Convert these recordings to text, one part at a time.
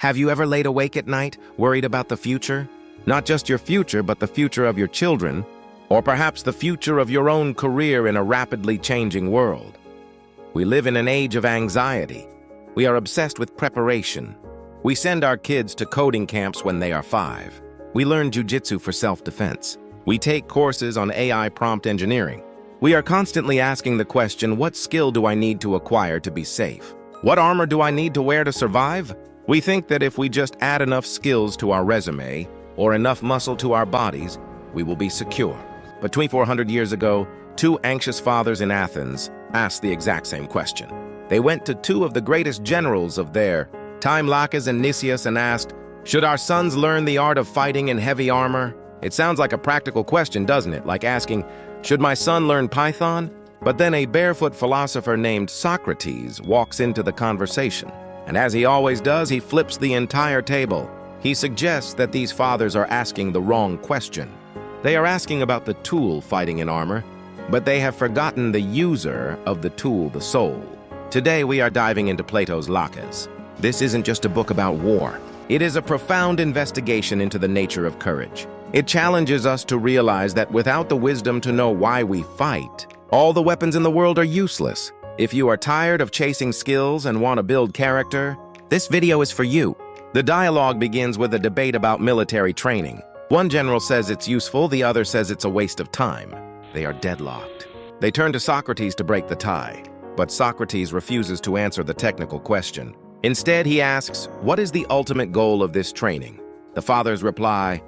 Have you ever laid awake at night, worried about the future? Not just your future, but the future of your children, or perhaps the future of your own career in a rapidly changing world. We live in an age of anxiety. We are obsessed with preparation. We send our kids to coding camps when they are 5. We learn jujitsu for self-defense. We take courses on AI prompt engineering. We are constantly asking the question, what skill do I need to acquire to be safe? What armor do I need to wear to survive? We think that if we just add enough skills to our resume or enough muscle to our bodies, we will be secure. But 2,400 years ago, 2 anxious fathers in Athens asked the exact same question. They went to 2 of the greatest generals of their time, Laches and Nicias, and asked, should our sons learn the art of fighting in heavy armor? It sounds like a practical question, doesn't it? Like asking, should my son learn Python? But then a barefoot philosopher named Socrates walks into the conversation. And as he always does, he flips the entire table. He suggests that these fathers are asking the wrong question. They are asking about the tool fighting in armor, but they have forgotten the user of the tool, the soul. Today we are diving into Plato's Laches. This isn't just a book about war. It is a profound investigation into the nature of courage. It challenges us to realize that without the wisdom to know why we fight, all the weapons in the world are useless. If you are tired of chasing skills and want to build character, this video is for you. The dialogue begins with a debate about military training. One general says it's useful, the other says it's a waste of time. They are deadlocked. They turn to Socrates to break the tie, but Socrates refuses to answer the technical question. Instead, he asks, what is the ultimate goal of this training? The fathers reply,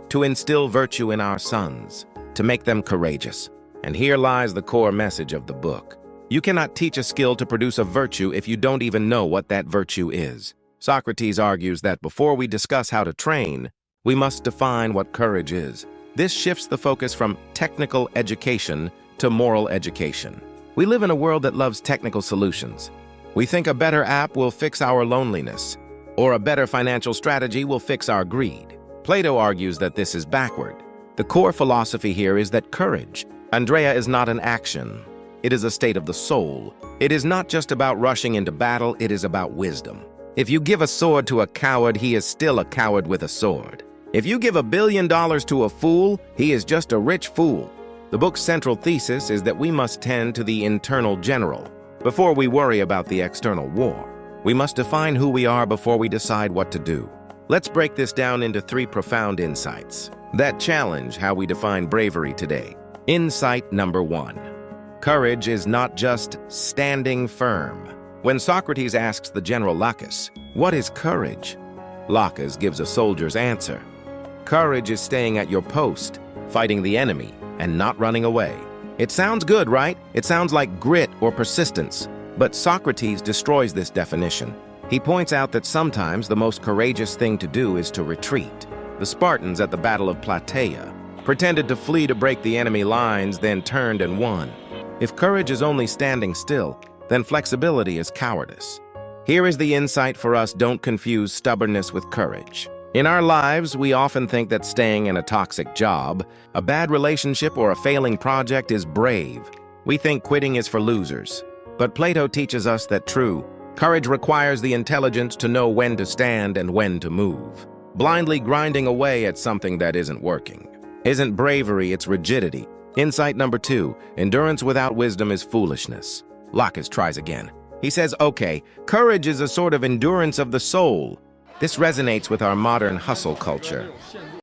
to instill virtue in our sons, to make them courageous. And here lies the core message of the book. You cannot teach a skill to produce a virtue if you don't even know what that virtue is. Socrates argues that before we discuss how to train, we must define what courage is. This shifts the focus from technical education to moral education. We live in a world that loves technical solutions. We think a better app will fix our loneliness, or a better financial strategy will fix our greed. Plato argues that this is backward. The core philosophy here is that courage, Andrea, is not an action. It is a state of the soul. It is not just about rushing into battle, it is about wisdom. If you give a sword to a coward, he is still a coward with a sword. If you give $1 billion to a fool, he is just a rich fool. The book's central thesis is that we must tend to the internal general before we worry about the external war. We must define who we are before we decide what to do. Let's break this down into 3 profound insights that challenge how we define bravery today. Insight number 1. Courage is not just standing firm. When Socrates asks the general Laches, what is courage? Laches gives a soldier's answer. Courage is staying at your post, fighting the enemy, and not running away. It sounds good, right? It sounds like grit or persistence. But Socrates destroys this definition. He points out that sometimes the most courageous thing to do is to retreat. The Spartans at the Battle of Plataea pretended to flee to break the enemy lines, then turned and won. If courage is only standing still, then flexibility is cowardice. Here is the insight for us: don't confuse stubbornness with courage. In our lives, we often think that staying in a toxic job, a bad relationship, or a failing project is brave. We think quitting is for losers. But Plato teaches us that true courage requires the intelligence to know when to stand and when to move. Blindly grinding away at something that isn't working isn't bravery, it's rigidity. Insight number 2, endurance without wisdom is foolishness. Laches tries again. He says, okay, courage is a sort of endurance of the soul. This resonates with our modern hustle culture.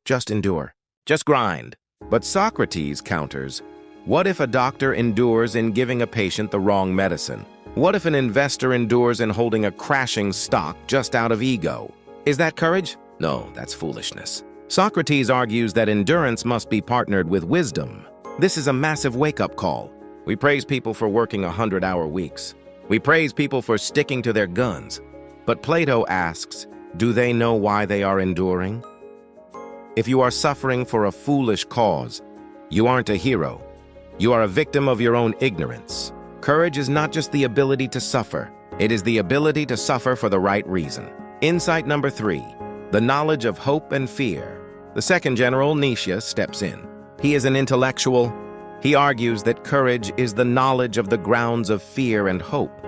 Just endure. Just grind. But Socrates counters, what if a doctor endures in giving a patient the wrong medicine? What if an investor endures in holding a crashing stock just out of ego? Is that courage? No, that's foolishness. Socrates argues that endurance must be partnered with wisdom. This is a massive wake-up call. We praise people for working 100-hour weeks. We praise people for sticking to their guns. But Plato asks, do they know why they are enduring? If you are suffering for a foolish cause, you aren't a hero. You are a victim of your own ignorance. Courage is not just the ability to suffer. It is the ability to suffer for the right reason. Insight number 3, the knowledge of hope and fear. The second general, Nicias, steps in. He is an intellectual. He argues that courage is the knowledge of the grounds of fear and hope.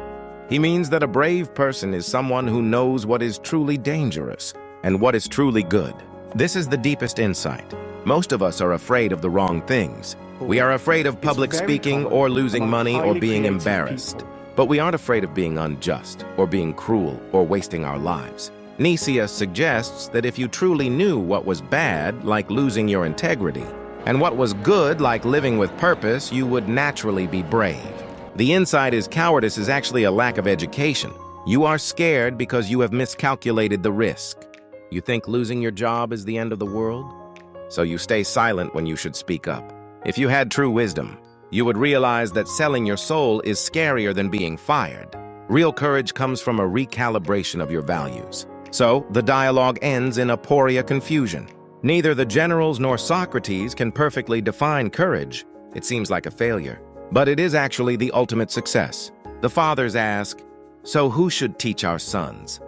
He means that a brave person is someone who knows what is truly dangerous and what is truly good. This is the deepest insight. Most of us are afraid of the wrong things. We are afraid of public speaking or losing money or being embarrassed. But we aren't afraid of being unjust or being cruel or wasting our lives. Nietzsche suggests that if you truly knew what was bad, like losing your integrity, and what was good, like living with purpose, you would naturally be brave. The insight is cowardice is actually a lack of education. You are scared because you have miscalculated the risk. You think losing your job is the end of the world? So you stay silent when you should speak up. If you had true wisdom, you would realize that selling your soul is scarier than being fired. Real courage comes from a recalibration of your values. So the dialogue ends in aporia confusion. Neither the generals nor Socrates can perfectly define courage. It seems like a failure. But it is actually the ultimate success. The fathers ask, "So who should teach our sons?"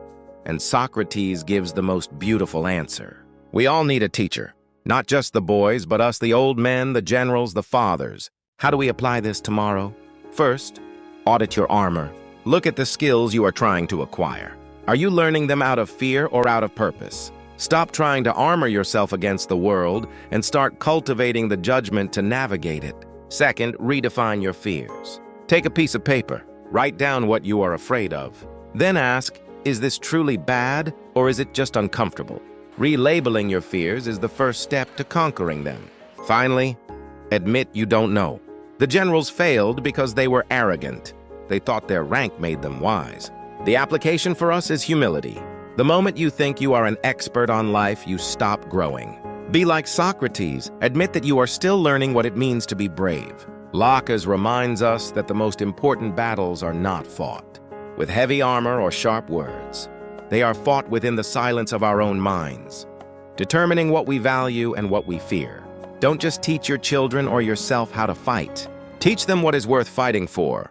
And Socrates gives the most beautiful answer. We all need a teacher. Not just the boys, but us, the old men, the generals, the fathers. How do we apply this tomorrow? First, audit your armor. Look at the skills you are trying to acquire. Are you learning them out of fear or out of purpose? Stop trying to armor yourself against the world and start cultivating the judgment to navigate it. Second, redefine your fears. Take a piece of paper. Write down what you are afraid of. Then ask, is this truly bad or is it just uncomfortable? Relabeling your fears is the first step to conquering them. Finally, admit you don't know. The generals failed because they were arrogant. They thought their rank made them wise. The application for us is humility. The moment you think you are an expert on life, you stop growing. Be like Socrates. Admit that you are still learning what it means to be brave. Laches reminds us that the most important battles are not fought with heavy armor or sharp words. They are fought within the silence of our own minds, determining what we value and what we fear. Don't just teach your children or yourself how to fight. Teach them what is worth fighting for.